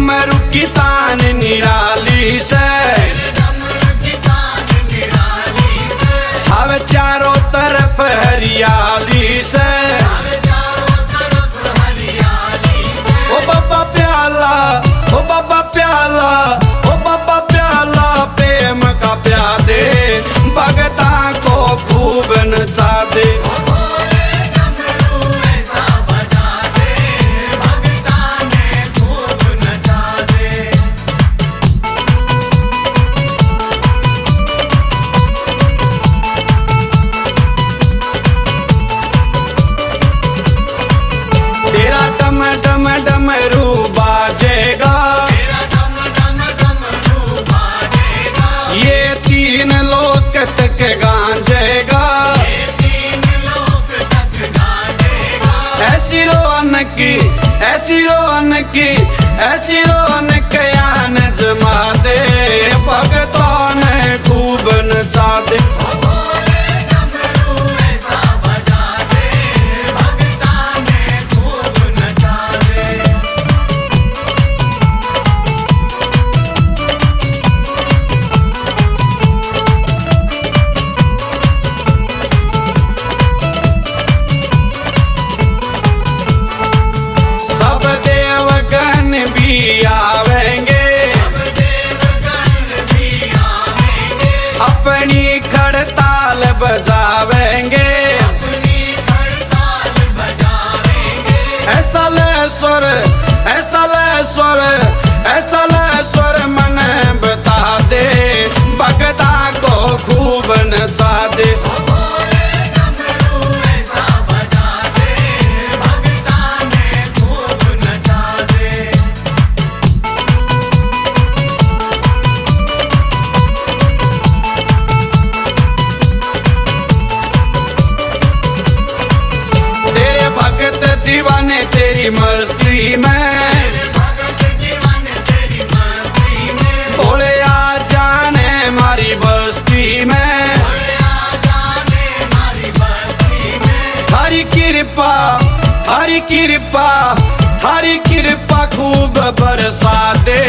डमरू की तान निराली से, छावे चारों तरफ हरियाली से। ओ बाबा प्याला, ओ बाबा प्याला, ओ बाबा प्याला प्रेम का प्यादे, भगता को खूब नचा दे। तेरा डम डम डमरू बाजेगा, ये तीन लोक तक गांजेगा। ऐसी रौनक, ऐसी रौनक, ऐसी रौनक यान जमा दे, भगतों ने खूब नचा दे। अपनी खड़ताल बजावेंगे, ऐसा ले स्वर, ऐसा ले स्वर, ऐसा ले स्वर मन बता दे, भगता को खूब नचा दे। दीवाने तेरी मस्ती में, भोले आ जाने मारी बस्ती में। हरी कृपा, हरी कृपा, हरी कृपा खूब बरसा दे,